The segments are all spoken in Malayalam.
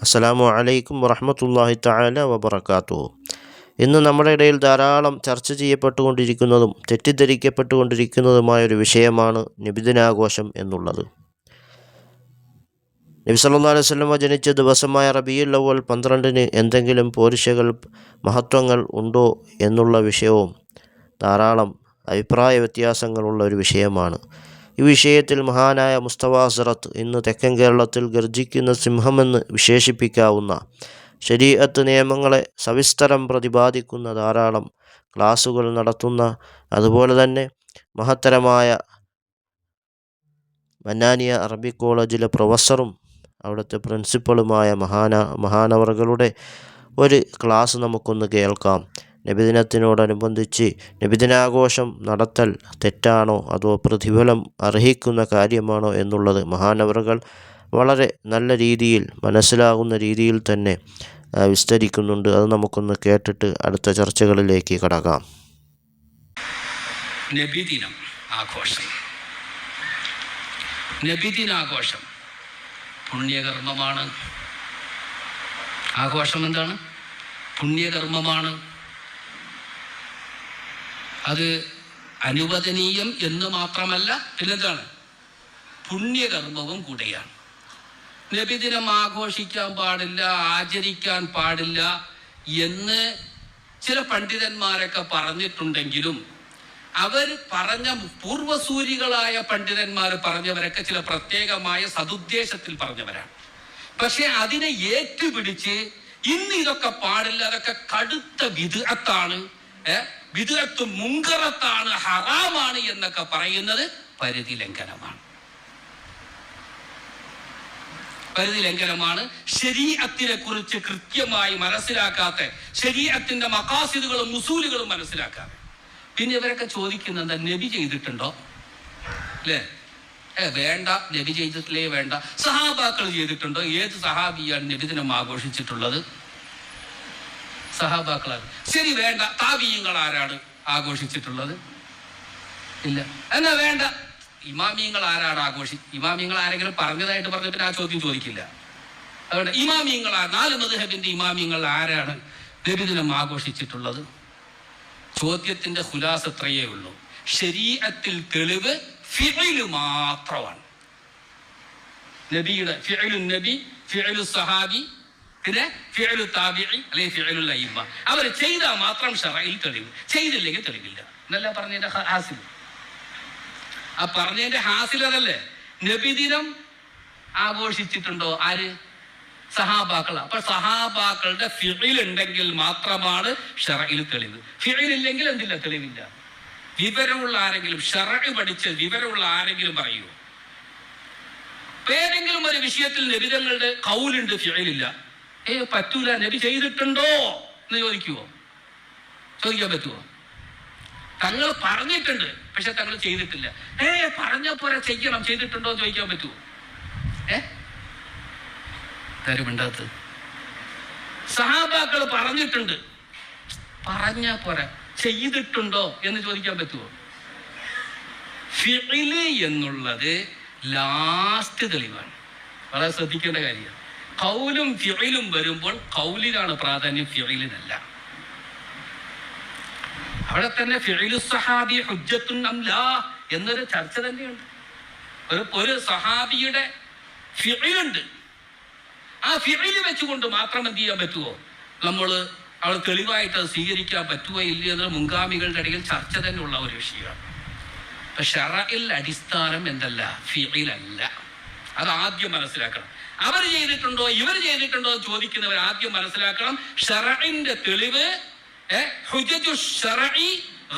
അസ്സലാമു അലൈക്കും വറഹ്മത്തുള്ളാഹി തആല വബറകാതുഹു. ഇന്ന് നമ്മുടെ ഇടയിൽ ധാരാളം ചർച്ച ചെയ്യപ്പെട്ടുകൊണ്ടിരിക്കുന്നതും തെറ്റിദ്ധരിക്കപ്പെട്ടുകൊണ്ടിരിക്കുന്നതുമായൊരു വിഷയമാണ് നബിദിനാഘോഷം എന്നുള്ളത്. നബി സല്ലല്ലാഹു അലൈഹി വസല്ലമ ജനിച്ച ദിവസമായ റബീഉൽ അവ്വൽ 12-ന് എന്തെങ്കിലും പോരിശകൾ മഹത്വങ്ങൾ ഉണ്ടോ എന്നുള്ള വിഷയവും ധാരാളം അഭിപ്രായ വ്യത്യാസങ്ങളുള്ള ഒരു വിഷയമാണ്. ഈ വിഷയത്തിൽ മഹാനായ മുസ്തഫ ഹസ്രത്ത് ഇന്ന് തെക്കൻ കേരളത്തിൽ ഗർജിക്കുന്ന സിംഹമെന്ന് വിശേഷിപ്പിക്കാവുന്ന ശരീഅത്ത് നിയമങ്ങളെ സവിസ്തരം പ്രതിപാദിക്കുന്ന ധാരാളം ക്ലാസുകൾ നടത്തുന്ന, അതുപോലെ തന്നെ മഹത്തരമായ മന്നാനിയ അറബിക് കോളേജിലെ പ്രൊഫസറും അവിടുത്തെ പ്രിൻസിപ്പളുമായ മഹാനവറുകളുടെ ഒരു ക്ലാസ് നമുക്കൊന്ന് കേൾക്കാം. നബിദിനത്തിനോടനുബന്ധിച്ച് നബിദിനാഘോഷം നടത്തൽ തെറ്റാണോ അതോ പ്രതിഫലം അർഹിക്കുന്ന കാര്യമാണോ എന്നുള്ളത് മഹാനവറുകൾ വളരെ നല്ല രീതിയിൽ മനസ്സിലാകുന്ന രീതിയിൽ തന്നെ വിസ്തരിക്കുന്നുണ്ട്. അത് നമുക്കൊന്ന് കേട്ടിട്ട് അടുത്ത ചർച്ചകളിലേക്ക് കടക്കാം. നബിദിനം ആഘോഷം, നബിദിനാഘോഷം പുണ്യകർമ്മമാണ്. ആഘോഷം എന്താണ്? പുണ്യകർമ്മമാണ്. അത് അനുവദനീയം എന്ന് മാത്രമല്ല, പിന്നെന്താണ്? പുണ്യകർമ്മവും കൂടെയാണ്. നബിദിനം ആഘോഷിക്കാൻ പാടില്ല, ആചരിക്കാൻ പാടില്ല എന്ന് ചില പണ്ഡിതന്മാരൊക്കെ പറഞ്ഞിട്ടുണ്ടെങ്കിലും അവർ പറഞ്ഞ പൂർവസൂരികളായ പണ്ഡിതന്മാർ പറഞ്ഞവരൊക്കെ ചില പ്രത്യേകമായ സതുദ്ദേശത്തിൽ പറഞ്ഞവരാണ്. പക്ഷെ അതിനെ ഏറ്റുപിടിച്ച് ഇന്ന് ഇതൊക്കെ പാടില്ല, അതൊക്കെ കടുത്ത വിദ്അത്താണ്, വിദ്അത്ത് മുങ്കറത്താണ്, ഹറാമാണ് എന്നൊക്കെ പറയുന്നത് പരിധി ലംഘനമാണ്. പരിധി ലംഘനമാണ്. ശരീഅത്തിനെ കുറിച്ച് കൃത്യമായി മനസ്സിലാക്കാത്ത, ശരീഅത്തിന്റെ മഖാസിദുകളും ഉസൂലുകളും മനസ്സിലാക്കാതെ പിന്നെ ഇവരൊക്കെ ചോദിക്കുന്നത് എന്താ, നബി ചെയ്തിട്ടുണ്ടോ? അല്ലേ? വേണ്ട, നബി ചെയ്തിട്ടില്ലേ? വേണ്ട. സഹാബാക്കൾ ചെയ്തിട്ടുണ്ടോ? ഏത് സഹാബിയാണ് നബിദിനം ആഘോഷിച്ചിട്ടുള്ളത്? സഹാബാക്കളാണ്. ശരി, വേണ്ട. താബിഈങ്ങൾ ആരാണ് ആഘോഷിച്ചിട്ടുള്ളത്? ഇല്ല. എന്നാ വേണ്ട, ഇമാമിയങ്ങൾ ആരാണ് ഇമാമിയങ്ങൾ ആരെങ്കിലും പറഞ്ഞതായിട്ട് പറഞ്ഞിട്ട് ആ ചോദ്യം ചോദിക്കില്ല. അതുകൊണ്ട് ഇമാമിയങ്ങൾ, 4 മദ്ഹബിന്റെ ഇമാമിയങ്ങൾ ആരാണ് നബിദിനം ആഘോഷിച്ചിട്ടുള്ളത്? ചോദ്യത്തിന്റെ ഖുലാസ അത്രയേ ഉള്ളൂ. ശരീഅത്തിൽ തെളിവ് ഫിഇല് മാത്രമാണ്. നബിയുടെ ഫിഇലുൻ നബി, ഫിഇലു സഹാബി, പിന്നെ ഫിഇലു താബിഈ അല്ലെങ്കിൽ ഫിഇലുൽ അയിമ്മ. അവർ ചെയ്താൽ മാത്രം ശറഈൽ തെളിവ്, ചെയ്തില്ലെങ്കിൽ തെളിവില്ല എന്നല്ല പറഞ്ഞതിന്റെ ഹാസിൽ. ആ പറഞ്ഞതിന്റെ ഹാസിൽ അതല്ലേ. നബിദിനം ആഘോഷിച്ചിട്ടുണ്ടോ? ആര്? സഹാബാക്കളാണ്. അപ്പൊ സഹാബാക്കളുടെ ഫിഇൽ ഉണ്ടെങ്കിൽ മാത്രമാണ് ശറഈൽ തെളിവ്. ഫിഇൽ ഇല്ലെങ്കിൽ എന്തില്ല, തെളിവില്ല. വിവരമുള്ള ആരെങ്കിലും, ശറഅ് പഠിച്ച വിവരമുള്ള ആരെങ്കിലും പറയൂ, ഏതെങ്കിലും ഒരു വിഷയത്തിൽ നബിതങ്ങളുടെ ഖൗലുണ്ട്, ഫിഇലില്ല, പറ്റൂല, നബി ചെയ്തിട്ടുണ്ടോ എന്ന് ചോദിക്കുവോ? ചോദിക്കാൻ പറ്റുമോ? തങ്ങൾ പറഞ്ഞിട്ടുണ്ട്, പക്ഷെ തങ്ങൾ ചെയ്തിട്ടില്ല. പറഞ്ഞ പോലെ ചെയ്യണം, ചെയ്തിട്ടുണ്ടോ എന്ന് ചോദിക്കാൻ പറ്റുമോ? തരുമുണ്ടാത്ത സഹാബാക്കൾ പറഞ്ഞിട്ടുണ്ട്, പറഞ്ഞ പോരാ, ചെയ്തിട്ടുണ്ടോ എന്ന് ചോദിക്കാൻ പറ്റുമോ? ഫിഇല് എന്നുള്ളത് ലാസ്റ്റ് തെളിവാണ്. വളരെ ശ്രദ്ധിക്കേണ്ട കാര്യമാണ്. ഖൗലും ഫിഇലും വരുമ്പോൾ ഖൗലിനാണ് പ്രാധാന്യം, ഫിഇലിനല്ല. അവിടെ തന്നെ ഫിഇലു സഹാബി ഹുജ്ജത്തുൻ അം ലാ എന്നൊരു ചർച്ച തന്നെയുണ്ട്. ഒരു സഹാബിയുടെ ഫിഇലുണ്ട്, ആ ഫിഇല് വെച്ചുകൊണ്ട് മാത്രം എന്ത് ചെയ്യാൻ പറ്റുമോ? അവൾ തെളിവായിട്ട് അത് സ്വീകരിക്കാൻ പറ്റുമോ ഇല്ല എന്നുള്ള മുൻഗാമികളുടെ ഇടയിൽ ചർച്ച തന്നെ ഉള്ള ഒരു വിഷയമാണ്. അപ്പൊ ശറഇൽ അടിസ്ഥാനം എന്തല്ല, ഫിഇലല്ല. അത് ആദ്യം മനസ്സിലാക്കണം. അവർ ചെയ്തിട്ടുണ്ടോ ഇവർ ചെയ്തിട്ടുണ്ടോ എന്ന് ചോദിക്കുന്നവർ ആദ്യം മനസ്സിലാക്കണം, ശറഇന്റെ തെളിവ് ഹുജജു ശറഇ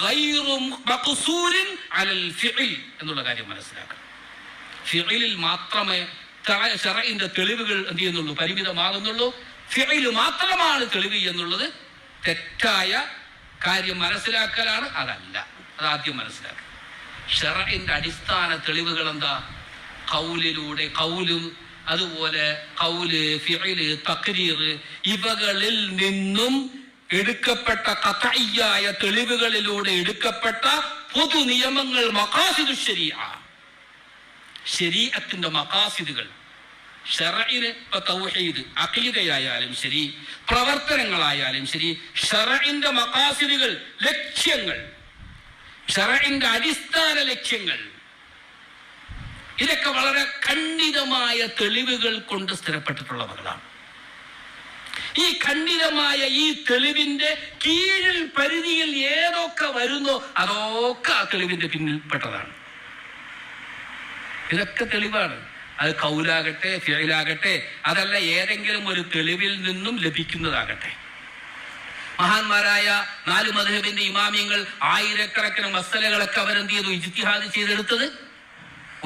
ഗൈറു മഖ്സൂരിൻ അലൽ ഫിഇൽ എന്നുള്ള കാര്യം മനസ്സിലാക്കണം. ഫിഇലിൽ മാത്രമേ ശറഇന്റെ തെളിവുകൾ എന്ത് ചെയ്യുന്നുള്ളൂ, പരിമിതമാകുന്നുള്ളൂ. ഫിഇല് മാത്രമാണ് തെളിവ് എന്നുള്ളത് തെറ്റായ കാര്യം മനസ്സിലാക്കലാണ്. അതല്ല, അതാദ്യം മനസ്സിലാക്കുക. ശറഇന്റെ അടിസ്ഥാന തെളിവുകൾ എന്താ? ഖൗലിലൂടെ, ഖൗലും അതുപോലെ ഖൗല്, ഫിഇല്, തഖ്രീർ ഇവകളിൽ നിന്നും എടുക്കപ്പെട്ട ഖത്ഈയായ തെളിവുകളിലൂടെ എടുക്കപ്പെട്ട പൊതു നിയമങ്ങൾ, മഖാസിദു ശരീഅ, ശരീഅത്തിന്റെ മഖാസിദുകൾ, ഷറഇന് ഇപ്പൊ തൗഹീദ് അഖീദയായാലും ശരി, പ്രവർത്തനങ്ങളായാലും ശരി, ഷറഇന്റെ മഖാസിദുകൾ, ലക്ഷ്യങ്ങൾ, ഷറഇന്റെ അടിസ്ഥാന ലക്ഷ്യങ്ങൾ, ഇതൊക്കെ വളരെ ഖണ്ഡിതമായ തെളിവുകൾ കൊണ്ട് സ്ഥിരപ്പെട്ടിട്ടുള്ളവകളാണ്. ഈ ഖണ്ഡിതമായ ഈ തെളിവിന്റെ കീഴിൽ പരിധിയിൽ ഏതൊക്കെ വരുന്നോ അതൊക്കെ ആ തെളിവിന്റെ പിന്നിൽപ്പെട്ടതാണ്. ഇതൊക്കെ തെളിവാണ്. അത് ഖൗലാകട്ടെ, ഫിഅലാകട്ടെ, അതല്ല ഏതെങ്കിലും ഒരു തെളിവിൽ നിന്നും ലഭിക്കുന്നതാകട്ടെ. മഹാന്മാരായ 4 മദ്ഹബിന്റെ ഇമാമിയങ്ങൾ ആയിരക്കണക്കിന് മസലകളൊക്കെ അവരെന്ത് ചെയ്തു? ഇജ്തിഹാദ് ചെയ്തെടുത്തത്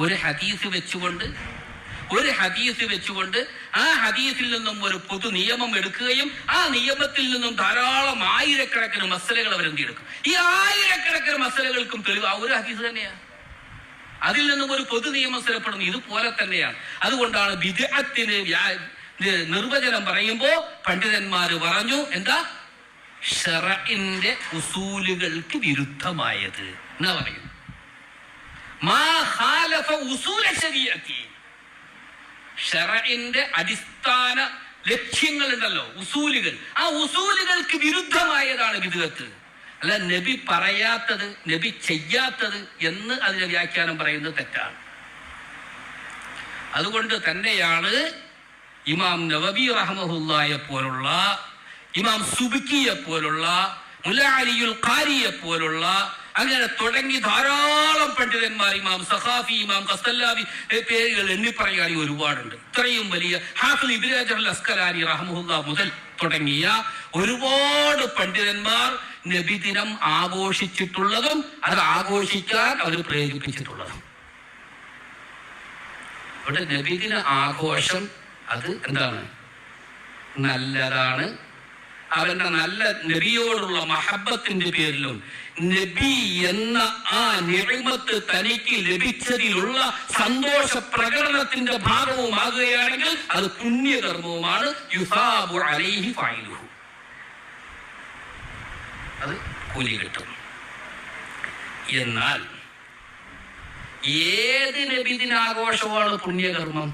ഒരു ഹദീസ് വെച്ചുകൊണ്ട് ആ ഹദീസിൽ നിന്നും ഒരു പൊതു നിയമം എടുക്കുകയും ആ നിയമത്തിൽ നിന്നും ധാരാളം ആയിരക്കണക്കിന് മസലകൾ അവരെന്തെടുക്കും. ഈ ആയിരക്കണക്കിന് മസലകൾക്കും തെളിവ് ഒരു ഹദീസ് തന്നെയാണ്. അതിൽ നിന്നും ഒരു പൊതു നിയമം സ്ഥിരപ്പെടുന്നു. ഇതുപോലെ തന്നെയാണ്. അതുകൊണ്ടാണ് ബിദ്അത്തിന് നിർവചനം പറയുമ്പോ പണ്ഡിതന്മാര് പറഞ്ഞു, എന്താ? ശറഇന്റെ ഉസൂലുകൾക്ക് വിരുദ്ധമായത് എന്നാ പറയും. മാ ഖാലഫ ഉസൂല ശരീഅത്തി, ശറഇന്റെ അടിസ്ഥാന ലക്ഷ്യങ്ങൾ ഉണ്ടല്ലോ, ഉസൂലുകൾ, ആ ഉസൂലുകൾക്ക് വിരുദ്ധമായതാണ് ബിദ്അത്ത്. അല്ല നബി പറയാത്തത്, നബി ചെയ്യാത്തത് എന്ന് അതിന്റെ വ്യാഖ്യാനം പറയുന്നത് തെറ്റാണ്. അതുകൊണ്ട് തന്നെയാണ് ഇമാം നവവി റഹ്മഹുല്ലായെ പോലുള്ള, ഇമാം സുബ്കിയെ പോലുള്ള, മുല്ലാ അലിയുൽ ഖാരിയെ പോലുള്ള, അങ്ങനെ തുടങ്ങി ധാരാളം പണ്ഡിതന്മാർ, ഇമാം സഖാഫി, ഇമാം ഖസ്തല്ലാബി, പേരുകൾ എണ്ണി പറയുകയാണെങ്കിൽ ഒരുപാടുണ്ട്. ഇത്രയും വലിയ ഹാഫിദ് ഇബ്നു ഹജർ അൽ അസ്ഖലാനി റഹ്മഹുല്ലാ മുതൽ തുടങ്ങിയ ഒരുപാട് പണ്ഡിതന്മാർ നബിദിനം ആഘോഷിച്ചിട്ടുള്ളതും അത് ആഘോഷിക്കാൻ അവർ പ്രേരിപ്പിച്ചിട്ടുള്ളതും. ഇവിടെ നബിദിന ആഘോഷം അത് എന്താണ്? നല്ലതാണ്. അവരുടെ നല്ല നബിയോടുള്ള മഹബത്തിന്റെ പേരിലും നബി എന്ന ആ നിഅമത്ത് തനിക്ക് ലഭിച്ചതിലുള്ള സന്തോഷ പ്രകടനത്തിന്റെ ഭാഗവുമാകുകയാണെങ്കിൽ അത് പുണ്യകർമ്മവുമാണ്. യുസാബു അലൈഹി ഫഅലുഹു, അത് കൂലി കിട്ടും. എന്നാൽ ഏത് നബിദിനാഘോഷമാണ് പുണ്യകർമ്മം?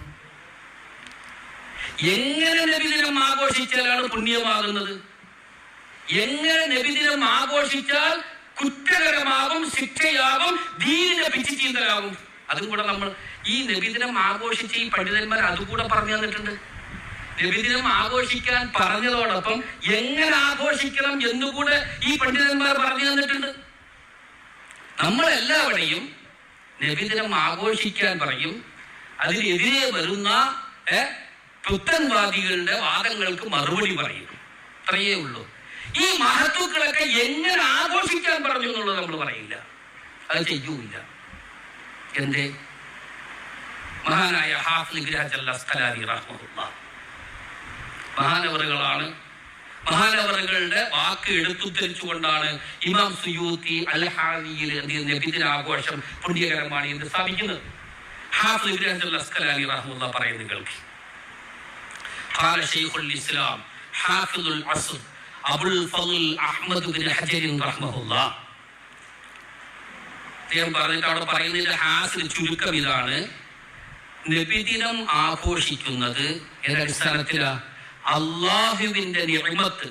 എങ്ങനെ നബിദിനം ആഘോഷിച്ചാലാണ് പുണ്യമാകുന്നത്? എങ്ങനെ നബിദിനം ആഘോഷിച്ചാൽ കുറ്റകരമാകും, ശിക്ഷയാകും, ദീനിനെ പിച്ച് ചീന്തലാകും? അതും കൂടെ നമ്മൾ ഈ നബിദിനം ആഘോഷിച്ച് ഈ പണ്ഡിതന്മാർ അതുകൂടെ പറഞ്ഞു തന്നിട്ടുണ്ട്. നബിദിനം ആഘോഷിക്കാൻ പറഞ്ഞതോടൊപ്പം എങ്ങനെ ആഘോഷിക്കണം എന്നുകൂടെ ഈ പണ്ഡിതന്മാർ പറഞ്ഞു തന്നിട്ടുണ്ട്. നമ്മളെല്ലാവരെയും നബിദിനം ആഘോഷിക്കാൻ പറയും. അതിനെതിരെ വരുന്ന പുത്തൻവാദികളുടെ വാദങ്ങൾക്ക് മറുപടി പറയും. അത്രയേ ഉള്ളൂ. ഈ മഹത്തുക്കളൊക്കെ എങ്ങനെ ആഘോഷിക്കാൻ പറഞ്ഞു എന്നുള്ളത് നമ്മൾ പറയില്ല, അത് ചെയ്യൂല. എന്തേ? മഹാനായ ഹാഫിദ് ഇബ്നു ഹജർ അൽ അസ്ഖലാനി റഹ്മഹുല്ലാഹ് മഹാനവറുകളാണ്. മഹാനവറുകളുടെ വാക്ക് എടുത്തുദ്ധരിച്ചുകൊണ്ടാണ് ഇമാം സുയൂത്തി അൽ ഹാദിയിൽ നബിദിന ആഘോഷം പുണ്യകരമാണ് എന്ന് സ്ഥാപിക്കുന്നത്. ഹാഫിദ് ഇബ്നു ഹജർ അൽ അസ്ഖലാനി റഹ്മഹുല്ലാഹ് പറയുന്നത് കേൾക്കി. قال شيخ الإسلام حافظ العصر أبو الفضل أحمد بن حجر رحمه الله. അദ്ദേഹം പറഞ്ഞിട്ട് അവിടെ പറയുന്നതിന്റെ ഹാസിൽ ചുരുക്കം ഇതാണ്: നബിദിനം ആഘോഷിക്കുന്നത് ഏതടിസ്ഥാനത്തിലാണ്? അള്ളാഹുവിന്റെ നിഅമത്ത്,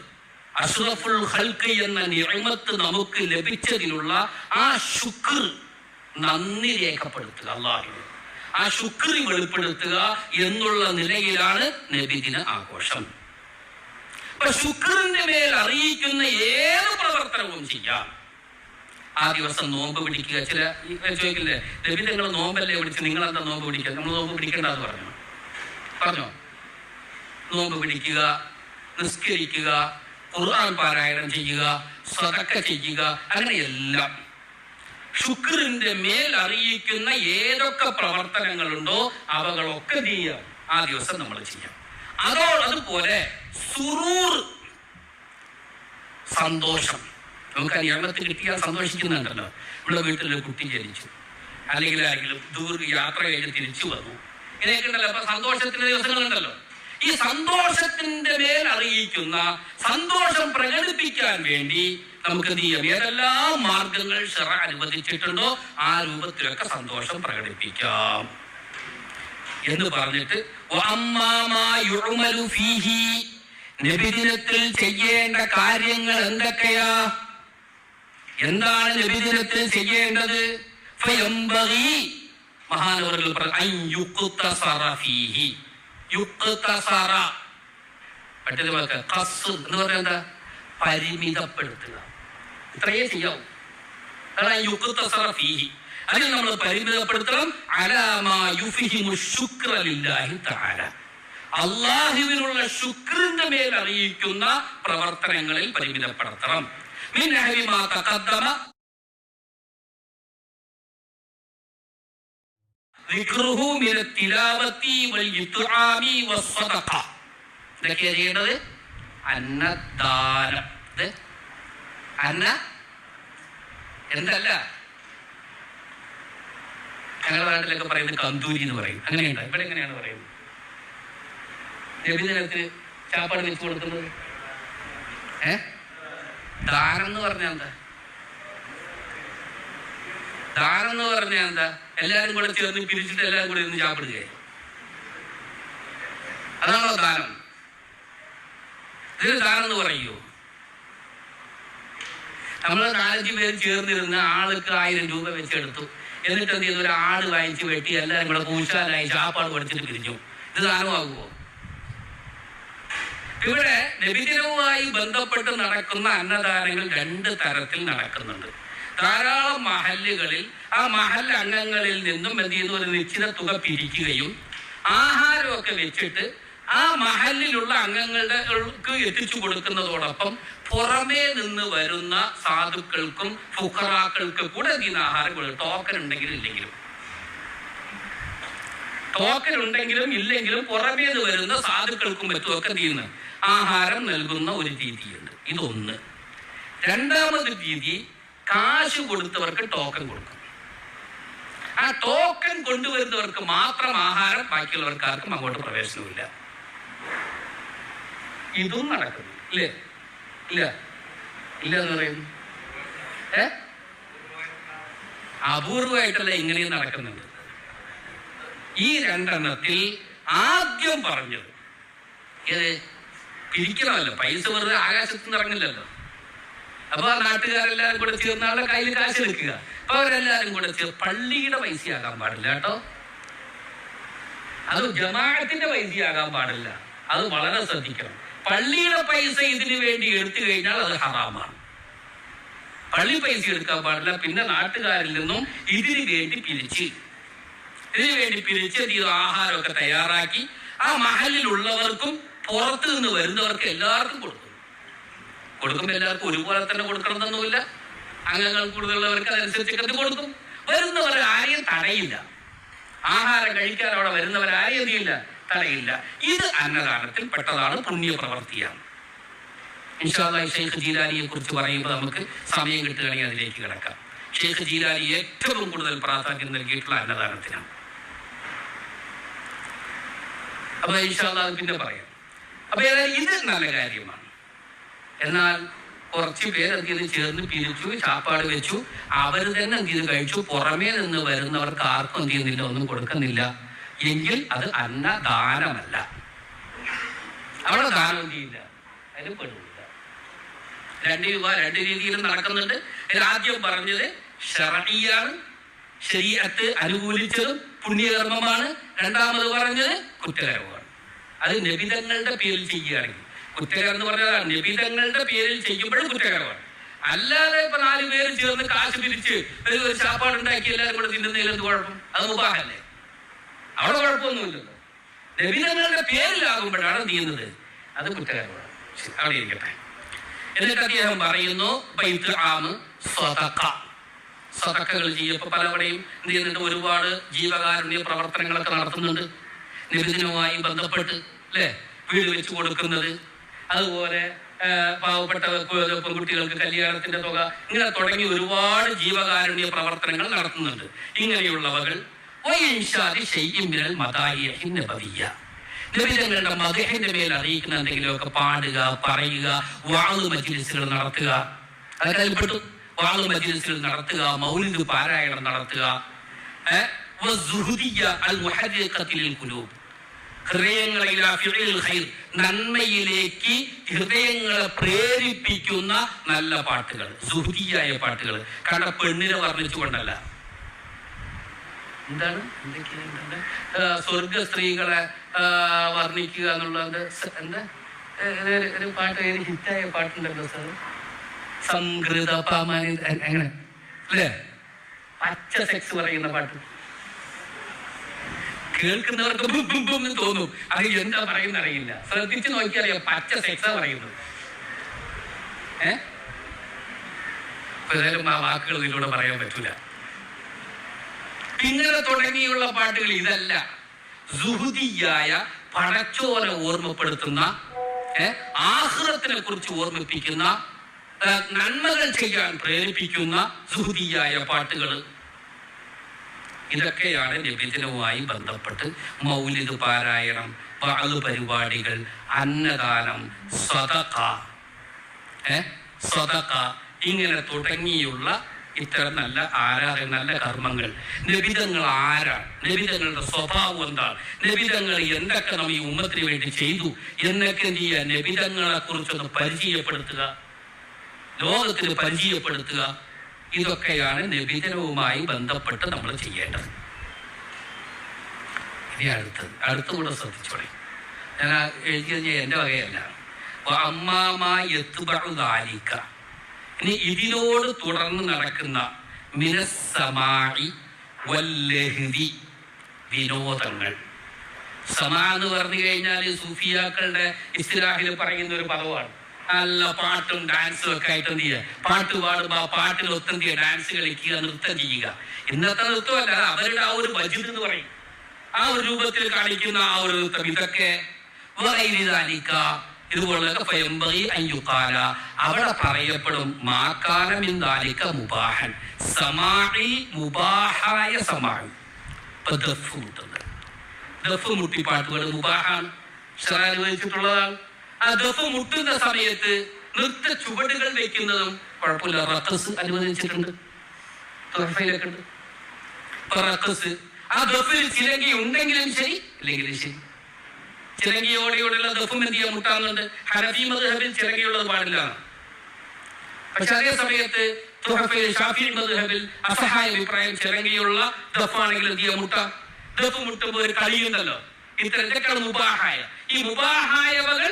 അഷ്റഫുൽ ഖൽഖ് എന്ന നിഅമത്ത് നമുക്ക് ലഭിച്ചതിലുള്ള ആ ശുക്ർ, നന്ദി രേഖപ്പെടുത്തുക, അള്ളാഹുവിന് ആ ശുക്രി വെളിപ്പെടുത്തുക എന്നുള്ള നിലയിലാണ് നബിദിന ആഘോഷം. അപ്പൊ ശുക്രിന്റെ മേൽ അറിയിക്കുന്ന ഏത് പ്രവർത്തനവും ചെയ്യാം. ആ ദിവസം നോമ്പ് പിടിക്കുക. ചില ചോദിക്കില്ലേ, നബി നിങ്ങൾ നോമ്പല്ലേ പിടിച്ച്, നിങ്ങളെന്താ നോമ്പ് പിടിക്കുക? നമ്മൾ നോമ്പ് പിടിക്കേണ്ടെന്ന് പറഞ്ഞോ? നോമ്പ് പിടിക്കുക, നിസ്കരിക്കുക, ഖുർആൻ പാരായണം ചെയ്യുക, സദഖ ചെയ്യുക, അങ്ങനെയെല്ലാം ശുക്രിന്റെ മേൽ അറിയിക്കുന്ന ഏതൊക്കെ പ്രവർത്തനങ്ങളുണ്ടോ അവകളൊക്കെ ആ ദിവസം നമ്മൾ ചെയ്യാം. അതുപോലെ സുറൂർ, സന്തോഷം. നമുക്ക് നിയമത്തിൽ കിട്ടിയാൽ സന്തോഷിക്കുന്നുണ്ടല്ലോ. ഇവിടെ വീട്ടിലൊരു കുട്ടി ജനിച്ചു, അല്ലെങ്കിൽ ആരെങ്കിലും യാത്ര കഴിഞ്ഞ് തിരിച്ചു വന്നു, ഇങ്ങനെയൊക്കെ ഉണ്ടല്ലോ. അപ്പൊ സന്തോഷത്തിന്റെ ദിവസങ്ങളുണ്ടല്ലോ. ഈ സന്തോഷത്തിന്റെ മേൽ അറിയിക്കുന്ന, സന്തോഷം പ്രകടിപ്പിക്കാൻ വേണ്ടി നമുക്ക് എന്ത് ചെയ്യാം? ഏതെല്ലാം മാർഗങ്ങൾ ശറഅ് അനുവദിച്ചിട്ടുണ്ടോ ആ രൂപത്തിലൊക്കെ സന്തോഷം പ്രകടിപ്പിക്കാം. എന്ന് പറഞ്ഞിട്ട് നബിദിനത്തിൽ ചെയ്യേണ്ട കാര്യങ്ങൾ എന്തൊക്കെയാ? എന്താണ് നബിദിനത്തിൽ ചെയ്യേണ്ടത്? മഹാനവറുകൾ എന്താ? പരിമിതപ്പെടുത്തുക. ഇത്രയേ ചെയ്യാവൂ. അതിൽ നമ്മൾ പരിമിതപ്പെടുത്തണം. അള്ളാഹുവിനുള്ള ശുക്രിന്റെ മേൽ അറിയിക്കുന്ന പ്രവർത്തനങ്ങളിൽ പരിമിതപ്പെടുത്തണം. ഇതൊക്കെയാ ചെയ്യേണ്ടത്. അന്നദാനം. എന്തല്ല, ഞങ്ങളുടെ നാട്ടിലൊക്കെ പറയുന്നത് കന്തൂരി എന്ന് പറയും. അങ്ങനെയുണ്ട്. ഇവിടെ എങ്ങനെയാണ് പറയുന്നത്? നബിദിനത്തിന് ചാപ്പാട് വെച്ച് കൊടുക്കുന്നത്. ദാനം എന്ന് പറഞ്ഞാൽ എന്താ? ദാനം എന്ന് പറഞ്ഞാൽ എന്താ? എല്ലാവരും കൂടെ ചേർന്ന് പിരിച്ചിട്ട് എല്ലാവരും കൂടെ ഇരുന്ന് ചാപ്പിടുക. അതാണോ ദാനം? ഇതിന് ദാനം എന്ന് പറയൂ? നമ്മൾ 4-5 പേര് ചേർന്നിരുന്ന് ആൾക്ക് 1000 രൂപ വെച്ചെടുത്തു. എന്നിട്ട് എന്ത് ചെയ്തു? ഒരു ആട് വാങ്ങിച്ച് വെട്ടി എല്ലാവരും കൂടെ കൂശാനായി ചാപ്പാട് പഠിച്ചിട്ട് പിരിഞ്ഞു. ഇത് ദാനമാകുമോ? ഇവിടെ നബിദിനവുമായി ബന്ധപ്പെട്ട് നടക്കുന്ന അന്നദാനങ്ങൾ 2 തരത്തിൽ നടക്കുന്നുണ്ട്. ധാരാളം മഹല്ലുകളിൽ ആ മഹല്ല് അംഗങ്ങളിൽ നിന്നും എന്ത് ചെയ്യുന്നു? ഒരു നിശ്ചിത തുക പിരിക്കുകയും ആഹാരമൊക്കെ വെച്ചിട്ട് ആ മഹല്ലിലുള്ള അംഗങ്ങളുടെ എത്തിച്ചു കൊടുക്കുന്നതോടൊപ്പം പുറമേ നിന്ന് വരുന്ന സാധുക്കൾക്കും ഫുഖറാക്കൾക്കും കൂടെ എന്ത് ചെയ്യുന്ന ആഹാരം കൊടുക്കും. ടോക്കൻ ഉണ്ടെങ്കിലും ഇല്ലെങ്കിലും, ടോക്കൻ ഉണ്ടെങ്കിലും ഇല്ലെങ്കിലും പുറമേ നിന്ന് വരുന്ന സാധുക്കൾക്കും മറ്റുമൊക്കെ എന്ത് ചെയ്യുന്ന ആഹാരം നൽകുന്ന ഒരു രീതിയുണ്ട്. ഇതൊന്ന്. രണ്ടാമത് രീതി, കാശ് കൊടുത്തവർക്ക് ടോക്കൻ കൊടുക്കും. ആ ടോക്കൻ കൊണ്ടുവരുന്നവർക്ക് മാത്രം ആഹാരം, ബാക്കിയുള്ളവർക്ക് ആർക്കും അങ്ങോട്ട് പ്രവേശനമില്ല. ഇതും നടക്കുന്നു. ഇല്ലേ? ഇല്ല ഇല്ല എന്ന് പറയുന്നു. അപൂർവമായിട്ടല്ല ഇങ്ങനെയും നടക്കുന്നുണ്ട്. ഈ 2 എണ്ണത്തിൽ ആദ്യം പറഞ്ഞത് ഇത് പിരിക്കണമല്ലോ. പൈസ വെറുതെ ആകാശത്ത് നിന്ന് ഇറങ്ങില്ലല്ലോ. അപ്പൊ ആ നാട്ടുകാരെല്ലാരും കൂടെ ചേർന്ന് ആളുടെ കയ്യിൽ കാശ് എടുക്കുക. അപ്പൊ അവരെല്ലാരും കൂടെ ചേർന്ന് പള്ളിയുടെ പൈസയാകാൻ പാടില്ല കേട്ടോ. അത് ജമാഅത്തിന്റെ പൈസയാകാൻ പാടില്ല. അത് വളരെ ശ്രദ്ധിക്കണം. പള്ളിയുടെ പൈസ ഇതിനു വേണ്ടി എടുത്തു കഴിഞ്ഞാൽ അത് ഹറാമാണ്. പള്ളി പൈസ എടുക്കാൻ പാടില്ല. പിന്നെ നാട്ടുകാരിൽ നിന്നും ഇതിനു വേണ്ടി പിരിച്ച് ആഹാരമൊക്കെ തയ്യാറാക്കി ആ മഹലിലുള്ളവർക്കും പുറത്തു നിന്ന് വരുന്നവർക്ക് എല്ലാവർക്കും കൊടുക്കുമ്പോൾ എല്ലാവർക്കും ഒരുപോലെ തന്നെ കൊടുക്കണമെന്നൊന്നുമില്ല. അംഗങ്ങൾ കൂടുതലുള്ളവർക്ക് അതനുസരിച്ചൊക്കെ കൊടുക്കും. വരുന്നവർ ആരെയും തടയില്ല. ആഹാരം കഴിക്കാൻ അവിടെ വരുന്നവരാരെയും എന്തിയില്ല, തടയില്ല. ഇത് അന്നദാനത്തിൽ പെട്ടതാണ്, പുണ്യപ്രവർത്തിയാണ്. ഇൻഷാ അല്ലാഹ് ഷെയ്ഖ് ജീലാനിയെ കുറിച്ച് പറയുമ്പോൾ നമുക്ക് സമയം കിട്ടുകയാണെങ്കിൽ അതിലേക്ക് കിടക്കാം. ഷെയ്ഖ് ജീലാനി ഏറ്റവും കൂടുതൽ പ്രാധാന്യം നൽകിയിട്ടുള്ള അന്നദാനത്തിനാണ്. അപ്പൊ ഇൻഷാ അല്ലാഹ് പിന്നെ പറയാം. അപ്പൊ ഇത് നല്ല കാര്യമാണ്. എന്നാൽ കുറച്ച് പേര് എന്ത് ചെയ്ത് ചേർന്ന് പിരിച്ചു, ചാപ്പാട് വെച്ചു, അവർ തന്നെ എന്ത് ചെയ്ത് കഴിച്ചു. പുറമേ നിന്ന് വരുന്നവർക്ക് ആർക്കും എന്ത് ചെയ്യുന്നില്ല, ഒന്നും കൊടുക്കുന്നില്ല എങ്കിൽ അത് അന്നദാനമല്ല. അവിടെ ദാനം എന്ത് ചെയ്യില്ല, അതിന് പെടില്ല. 2 രൂപ 2 രീതിയിലും നടക്കുന്നുണ്ട്. ആദ്യം പറഞ്ഞത് ശർഈയാണ്, ശരീഅത്ത് അനുകൂലിച്ചതും പുണ്യകർമ്മമാണ്. രണ്ടാമത് പറഞ്ഞത് കുറ്റകരമാണ്. അത് നബിതങ്ങളുടെ പേരിൽ ചെയ്യുകയാണെങ്കിൽ കുറ്റകരം എന്ന് പറഞ്ഞതാണ്. നബിതങ്ങളുടെ പേരിൽ ചെയ്യുമ്പോഴും കുറ്റകരമാണ്. അല്ലാതെ ഇപ്പൊ 4 പേര് ചേർന്ന് കാശ് പിരിച്ച് ഒരു ചാപ്പാട് ഉണ്ടാക്കി എല്ലാവരും കൂടെ തിന്നുന്നതിൽ എന്ത് കുഴപ്പം? അത് മുബാഹല്ലേ, അവിടെ കുഴപ്പമൊന്നുമില്ലല്ലോ. നബിതങ്ങളുടെ പേരിലാകുമ്പോഴാണ് എന്ത് ചെയ്യുന്നത്, അത് കുറ്റകരമാണ്. അവിടെ ഇരിക്കട്ടെ. എന്നിട്ട് അദ്ദേഹം പറയുന്നു സദഖകൾ ചെയ്യപ്പോ പലവിടെയും എന്ത് ചെയ്യുന്നുണ്ട്, ഒരുപാട് ജീവകാരുണ്യ പ്രവർത്തനങ്ങളൊക്കെ നടത്തുന്നുണ്ട്. നബിദിനവുമായി ബന്ധപ്പെട്ട് അല്ലെ, വീട് വെച്ച് കൊടുക്കുന്നത്, അതുപോലെ പാവപ്പെട്ട പെൺകുട്ടികൾക്ക് കല്യാണത്തിന്റെ തുക, ഇങ്ങനെ തുടങ്ങി ഒരുപാട് ജീവകാരുണ്യ പ്രവർത്തനങ്ങൾ നടത്തുന്നുണ്ട്. ഇങ്ങനെയുള്ളവകൾ നബിതങ്ങളുടെ മദ്ഹിന്റെ മേൽ അറിയിക്കുന്ന എന്തെങ്കിലുമൊക്കെ പാടുക, പറയുക, വഅദ് മജ്ലിസുകൾ നടത്തുക, അതൊക്കെ അതിൽപ്പെട്ടു. വഅദ് മജ്ലിസുകൾ നടത്തുക, മൗലിദ് പാരായണം നടത്തുക, നന്മയിലേക്ക് ഹൃദയങ്ങളെ പ്രേരിപ്പിക്കുന്ന നല്ല പാട്ടുകൾ, സുഹൃതിയായ പാട്ടുകൾ. കണ്ട പെണ്ണിനെ വർണ്ണിച്ചുകൊണ്ടല്ല. എന്താണ് സ്വർഗ സ്ത്രീകളെ വർണ്ണിക്കുക എന്നുള്ളത്? എന്താ ഒരു പാട്ട്, ഹിറ്റായ പാട്ടുണ്ടല്ലോ സാർ, സംകൃത എങ്ങനെ അല്ലേ, പച്ച സെക്സ് പറയുന്ന പാട്ട്. കേൾക്കുന്നവർക്ക് എന്ന് തോന്നും, അത് എന്താ പറയുന്ന അറിയില്ല. ശ്രദ്ധിച്ചു നോക്കിയറിയാം, പച്ച സെക്സാ പറയുന്നത്. ഏതായാലും ആ വാക്കുകൾ ഇതിലൂടെ പറയാൻ പറ്റൂല. ഇങ്ങനെ തുടങ്ങിയുള്ള പാട്ടുകൾ ഇതല്ല. സുഹുദിയായ പടച്ചോനെ ഓർമ്മപ്പെടുത്തുന്ന, ആഖിറത്തിനെ കുറിച്ച് ഓർമ്മിപ്പിക്കുന്ന, നന്മകൾ ചെയ്യാൻ പ്രേരിപ്പിക്കുന്ന സുഹുദിയായ പാട്ടുകൾ. ഇതൊക്കെയാണ് നബിദിനവുമായി ബന്ധപ്പെട്ട് മൗലിദ് പാരായണം, വഅദ് പരിപാടികൾ, അന്നദാനം, സദഖ, ഇങ്ങനെ തുടങ്ങിയുള്ള ഇത്തരം നല്ല ആരാധന, നല്ല കർമ്മങ്ങൾ. നബിതങ്ങൾ ആരാണ്, നബിതങ്ങളുടെ സ്വഭാവം എന്താണ്, നബിതങ്ങൾ എന്തൊക്കെ നമ്മൾ ഈ ഉമ്മത്തിന് വേണ്ടി ചെയ്തു എന്നൊക്കെ എന്ത് ചെയ്യുക, നബിതങ്ങളെ കുറിച്ചൊന്ന് പരിചയപ്പെടുത്തുക, ലോകത്തിന് പരിചയപ്പെടുത്തുക. ഇതൊക്കെയാണ് നബിദിനവുമായി ബന്ധപ്പെട്ട് നമ്മൾ ചെയ്യേണ്ടത്. ഇനി അടുത്തുകൂടെ ശ്രദ്ധിച്ചോളെ. ഞാൻ എഴുതിയത് എൻ്റെ വകയല്ല. അമ്മാമാലിക്ക, ഇനി ഇതിനോട് തുടർന്ന് നടക്കുന്ന മിനസ്സമാഇ വല്ലഹ്വി, വിനോദങ്ങൾ. സമാ എന്ന് പറഞ്ഞു കഴിഞ്ഞാൽ സൂഫിയാക്കളുടെ ഇസ്തിലാഹിൽ പറയുന്ന ഒരു പദമാണ്. നല്ല പാട്ടും ഡാൻസും ഒക്കെ ആയിട്ട് എന്ത് ചെയ്യുക, പാട്ട് പാടുമ്പോൾ ആ പാട്ടിൽ ഒത്തെന്ത് ചെയ്യുക, ഡാൻസ് കളിക്കുക, നൃത്തം ചെയ്യുക. ഇന്നത്തെ നൃത്തമല്ല, അവരുടെ ആ ഒരു വജിദ് എന്ന് പറയും, ആ ഒരു രൂപത്തിൽ കാണിക്കുന്ന ആ ഒരു നൃത്തം. ഇതൊക്കെ ഇതുപോലൊക്കെ അവിടെ പറയപ്പെടും മാക്കാനമിന്ദാലിക്ക മുബാഹൻ, സമാഇൽ മുബാഹായ സമാഇ. ഇപ്പൊ ദഫ് മുട്ടുന്നത്, ദഫ് മുട്ടി പാട്ടുകൾ മുബാഹാണ്, ശറഅ് അനുവദിച്ചിട്ടുള്ളതാണ്. ആ ദഫ് മുട്ടുന്ന സമയത്ത് നൃത്ത ചുവടുകൾ വെക്കുന്നതും കുഴപ്പമില്ല. റഖസ് അനുവദിച്ചിട്ടുണ്ട്, തുഹഫയിലൊക്കെ ഉണ്ട് റഖസ്. ആ ദഫിൽ ചിലങ്കി ഉണ്ടെങ്കിലും ശരി ഇല്ലെങ്കിലും ശരി. ചിലങ്കിയോടെയുള്ള ദഫും എന്ത് ചെയ്യാൻ മുട്ടാറുണ്ട്. ഹനഫി മദ്ഹബിൽ ചിലങ്കിയുള്ളത് പാടില്ല. പക്ഷെ അതേ സമയത്ത് തുഹഫയിൽ ഷാഫി മദ്ഹബിൽ അസഹായ അഭിപ്രായം ചിലങ്കിയുള്ള ദഫാണെങ്കിൽ എന്ത് ചെയ്യാൻ മുട്ടാം. ദഫ് മുട്ടുമ്പോൾ ഒരു കളിയുണ്ടല്ലോ. ഇത്തരം ഇതൊക്കെയാണ് മുബാഹായ. ഈ മുബാഹായവകൾ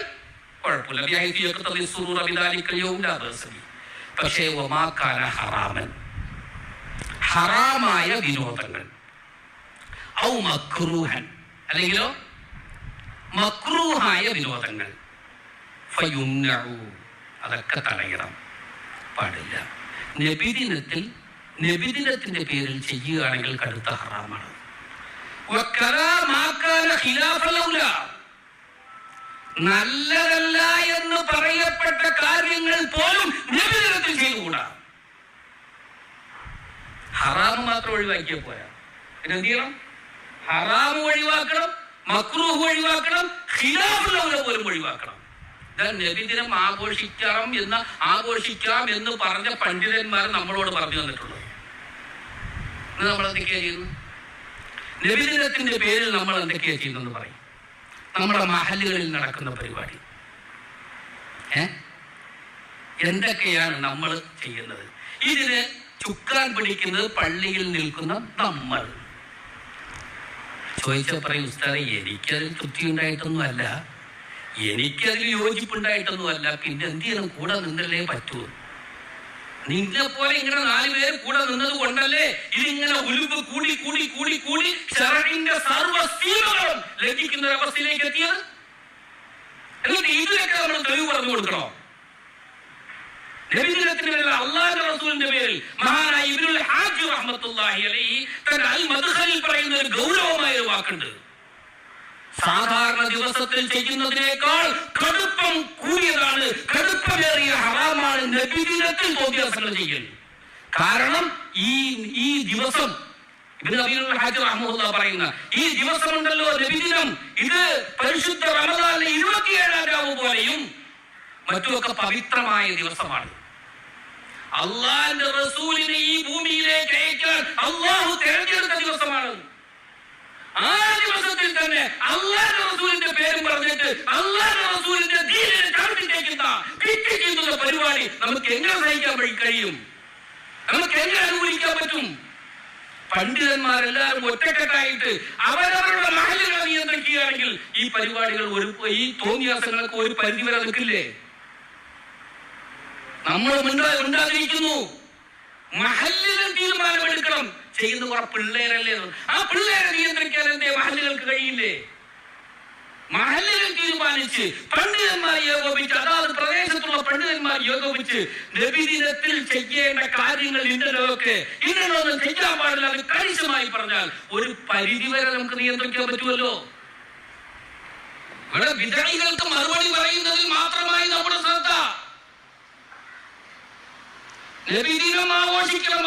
കുഴപ്പമില്ല. പക്ഷേ ഹറാമൻ, ഹറാമായ വിനോദങ്ങൾ, ഔ മക്രൂഹൻ, അല്ലെങ്കിലോ മക്രൂഹായ വിനോദങ്ങൾ, അതൊക്കെ തടയണം, പാടില്ല. നബിദിനത്തിന്റെ പേരിൽ ചെയ്യുകയാണെങ്കിൽ കടുത്ത ഹറാമാണ്. നല്ലതല്ല എന്ന് പറയപ്പെട്ട കാര്യങ്ങൾ പോലും നബിദിനത്തിൽ ചെയ്തുകൂടാ. ഹറാമ് മാത്രം ഒഴിവാക്കിയ പോരാ, പിന്നെ എന്ത് ചെയ്യണം? ഹറാമ് ഒഴിവാക്കണം, മക്രൂഹ് ഒഴിവാക്കണം, ഖിലാഫുൽ ഔല പോലും ഒഴിവാക്കണം. നബിദിനം ആഘോഷിക്കാം എന്ന് പറഞ്ഞ പണ്ഡിതന്മാർ നമ്മളോട് പറഞ്ഞു തന്നിട്ടുള്ളത്. നമ്മൾ എന്തൊക്കെയാ ചെയ്യുന്നു? നബിദിനത്തിന്റെ പേരിൽ നമ്മൾ എന്തൊക്കെയാ ചെയ്യുന്നെന്ന് പറയും. നമ്മുടെ മഹല്ലുകളിൽ നടക്കുന്ന പരിപാടി എന്തൊക്കെയാണ് നമ്മൾ ചെയ്യുന്നത്? ഇതിന് ചുക്കാൻ പിടിക്കുന്നത് പള്ളിയിൽ നിൽക്കുന്ന നമ്മൾ. ചോദിച്ചാൽ പറയും, ഉസ്താദേ എനിക്കതിൽ തൃപ്തി ഉണ്ടായിട്ടൊന്നും അല്ല, എനിക്കതിൽ യോജിപ്പുണ്ടായിട്ടൊന്നും അല്ല, പിന്നെ എന്ത് ചെയ്യണം? കൂടെ നിന്നല്ലേ പറ്റൂ. നിങ്ങളെ പോലെ ഇങ്ങനെ 4 പേര് കൂടെ നിന്നത് കൊണ്ടല്ലേ ഇതിങ്ങനെ ഉലുമ്പ് കൂടി കൂടി കൂടി കൂടി ശറഇന്റെ സർവ്വ സീമകളും ലംഘിക്കുന്ന ഒരു അവസ്ഥയിലേക്ക് എത്തിയത്. എന്നിട്ട് ഇതിലൊക്കെ നമ്മൾ തെളിവ് പറഞ്ഞു കൊടുക്കണോ? നബിദിനത്തിന് പേരിൽ അല്ലാഹുവിന്റെ റസൂലിന്റെ പേരിൽ മഹാനായ ഇബ്നുൽ ഹാജി റഹ്മത്തുള്ളാഹി അലൈഹി തന്റെ അൽ മദ്ഖലിൽ പറയുന്ന ഒരു ഗൗരവമായ ഒരു വാക്കുണ്ട്. സാധാരണ ദിവസത്തിൽ ചെയ്യുന്നതിനേക്കാൾ കടുപ്പം കൂടിയതാണ്, കടുപ്പമേറിയ ഹറാമാണ് നബിദിനത്തിൽ തോന്നിയാസങ്ങൾ ചെയ്യൽ. കാരണം ഈ ദിവസം ഇബ്നു അബീൽ ഹാജി റഹ്മത്തുള്ളാഹി പറയുന്ന ഈ ദിവസമുണ്ടല്ലോ നബിദിനം, ഇത് പരിശുദ്ധ റമദാനിലെ 27ാം രാവ് പോലെയും മറ്റുമൊക്കെ പവിത്രമായ ദിവസമാണ്. അള്ളാഹുവിന്റെ റസൂലിനെ ഈ ഭൂമിയിലേക്ക് അയക്കാൻ അള്ളാഹു തിരഞ്ഞെടുത്ത ദിവസമാണ്. ആ ദിവസത്തിൽ തന്നെ അല്ലാഹുവിന്റെ റസൂലിന്റെ പേരും പറഞ്ഞിട്ട് അല്ലാഹുവിന്റെ റസൂലിന്റെ ദീനിനെ ചവിട്ടിക്കുന്ന പരിപാടി നമുക്ക് എങ്ങനെ സഹിക്കാൻ കഴിയും? നമുക്ക് എങ്ങനെ അനുകൂലിക്കാൻ പറ്റും? പണ്ഡിതന്മാരെല്ലാവരും ഒറ്റക്കെട്ടായിട്ട് അവരവരുടെ മഹല്ലുകളെ നിയന്ത്രിക്കുകയാണെങ്കിൽ ഈ പരിപാടികൾ ഈ തോന്നിയാസങ്ങൾക്ക് ഒരു പരിധി വരെ നിൽക്കില്ലേ? നമ്മൾ ഉണ്ടാതിരിക്കുന്നു. മഹല്ലുകൾ തീരുമാനമെടുക്കണം. ചെയ്യുന്ന കുറെ പിള്ളേരല്ലേ? ആ പിള്ളേരെ നിയന്ത്രിക്കാൻ എന്തേ മഹല്ലുകൾക്ക് കഴിയില്ലേ? മഹല്ലുകൾ തീരുമാനിച്ച് പണ്ഡിതന്മാർ ഏകോപിച്ച്, അതാത് പ്രദേശത്തുള്ള പണ്ഡിതന്മാർ ഏകോപിച്ച് നബിദിനത്തിൽ ചെയ്യേണ്ട കാര്യങ്ങൾ ഇന്നലൊക്കെ ഇന്നലൊന്നും ചെയ്യാൻ പാടില്ല എന്ന് കണിശമായി പറഞ്ഞാൽ ഒരു പരിധിവരെ നമുക്ക് നിയന്ത്രിക്കാൻ പറ്റുമല്ലോ. ഇവിടെ വിദഗ്ധർക്ക് മറുപടി പറയുന്നതിൽ മാത്രമായി നമ്മുടെ ശ്രദ്ധ. നബിദിനം ആഘോഷിക്കണം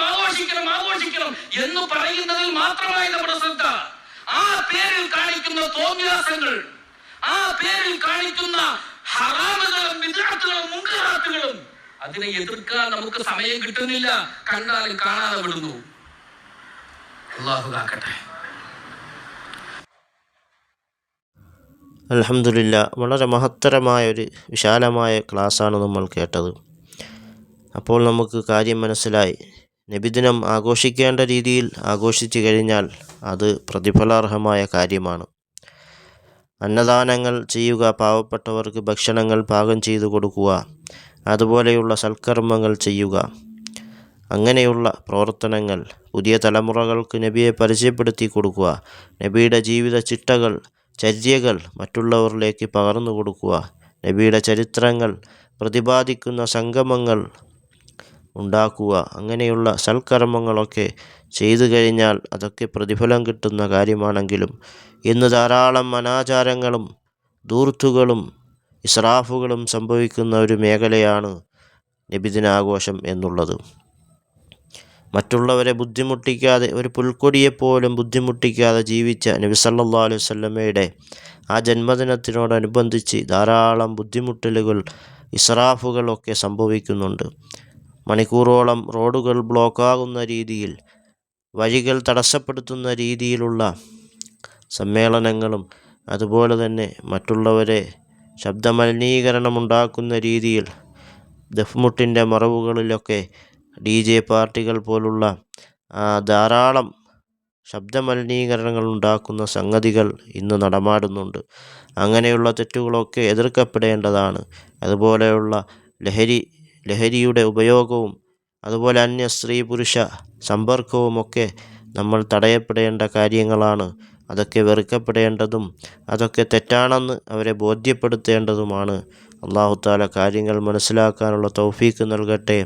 എന്ന് പറയുന്നതിൽ മാത്രമായി നമ്മുടെ ശ്രദ്ധ. ആ പേരിൽ കാണിക്കുന്ന തോന്നിയാസങ്ങൾ, ആ പേരിൽ കാണിക്കുന്ന ഹറാമുകളും ബിദ്അത്തുകളും മുൻകറാത്തുകളും, അതിനെ എതിർക്കാൻ നമുക്ക് സമയം കിട്ടുന്നില്ല. കണ്ടാലും കാണാതെ വിടുന്നു. അല്ലാഹു കാക്കട്ടെ. അൽഹംദുലില്ലാ, വളരെ മഹത്തരമായൊരു വിശാലമായ ക്ലാസ്സാണ് നമ്മൾ കേട്ടത്. അപ്പോൾ നമുക്ക് കാര്യം മനസ്സിലായി. നബിദിനം ആഘോഷിക്കേണ്ട രീതിയിൽ ആഘോഷിച്ചു കഴിഞ്ഞാൽ അത് പ്രതിഫലാർഹമായ കാര്യമാണ്. അന്നദാനങ്ങൾ ചെയ്യുക, പാവപ്പെട്ടവർക്ക് ഭക്ഷണങ്ങൾ പാകം ചെയ്തു കൊടുക്കുക, അതുപോലെയുള്ള സൽക്കർമ്മങ്ങൾ ചെയ്യുക. അങ്ങനെയുള്ള പ്രവർത്തനങ്ങൾ പുതിയ തലമുറകൾക്ക് നബിയെ പരിചയപ്പെടുത്തി കൊടുക്കുക. നബിയുടെ ജീവിത ചിട്ടകൾ, ചര്യകൾ മറ്റുള്ളവരിലേക്ക് പകർന്നു കൊടുക്കുക. നബിയുടെ ചരിത്രങ്ങൾ പ്രതിപാദിക്കുന്ന സംഗമങ്ങൾ ഉണ്ടാക്കുക. അങ്ങനെയുള്ള സൽക്കർമ്മങ്ങളൊക്കെ ചെയ്തു കഴിഞ്ഞാൽ അതൊക്കെ പ്രതിഫലം കിട്ടുന്ന കാര്യമാണെങ്കിലും ഇന്ന് ധാരാളം അനാചാരങ്ങളും ധൂർത്തുകളും ഇസ്രാഫുകളും സംഭവിക്കുന്ന ഒരു മേഖലയാണ് നബിദിനാഘോഷം എന്നുള്ളത്. മറ്റുള്ളവരെ ബുദ്ധിമുട്ടിക്കാതെ, ഒരു പുൽക്കൊടിയെപ്പോലും ബുദ്ധിമുട്ടിക്കാതെ ജീവിച്ച നബി സല്ലല്ലാഹു അലൈഹി വസല്ലമയുടെ ആ ജന്മദിനത്തിനോടനുബന്ധിച്ച് ധാരാളം ബുദ്ധിമുട്ടലുകൾ, ഇസ്രാഫുകളൊക്കെ സംഭവിക്കുന്നുണ്ട്. മണിക്കൂറോളം റോഡുകൾ ബ്ലോക്കാകുന്ന രീതിയിൽ, വഴികൾ തടസ്സപ്പെടുത്തുന്ന രീതിയിലുള്ള സമ്മേളനങ്ങളും, അതുപോലെ തന്നെ മറ്റുള്ളവരെ ശബ്ദമലിനീകരണമുണ്ടാക്കുന്ന രീതിയിൽ ദഫ്മുട്ടിൻ്റെ മറവുകളിലൊക്കെ DJ പാർട്ടികൾ പോലുള്ള ധാരാളം ശബ്ദമലിനീകരണങ്ങൾ ഉണ്ടാക്കുന്ന സംഗതികൾ ഇന്ന് നടമാടുന്നുണ്ട്. അങ്ങനെയുള്ള തെറ്റുകളൊക്കെ എതിർക്കപ്പെടേണ്ടതാണ്. അതുപോലെയുള്ള ലഹരിയുടെ ഉപയോഗവും അതുപോലെ അന്യ സ്ത്രീ പുരുഷ സമ്പർക്കവുമൊക്കെ നമ്മൾ തടയപ്പെടേണ്ട കാര്യങ്ങളാണ്. അതൊക്കെ വെറുക്കപ്പെടേണ്ടതും അതൊക്കെ തെറ്റാണെന്ന് അവരെ ബോധ്യപ്പെടുത്തേണ്ടതുമാണ്. അല്ലാഹു തആല കാര്യങ്ങൾ മനസ്സിലാക്കാനുള്ള തൗഫീക്ക് നൽകട്ടെ.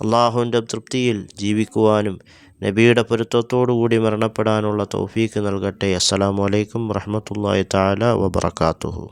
അല്ലാഹുവിൻ്റെ തൃപ്തിയിൽ ജീവിക്കുവാനും നബിയുടെ പൊരുത്തത്തോടുകൂടി മരണപ്പെടാനുള്ള തൗഫീക്ക് നൽകട്ടെ. അസ്സലാമു അലൈക്കും വറഹ്മത്തുള്ളാഹി തആല വബറകാതുഹു.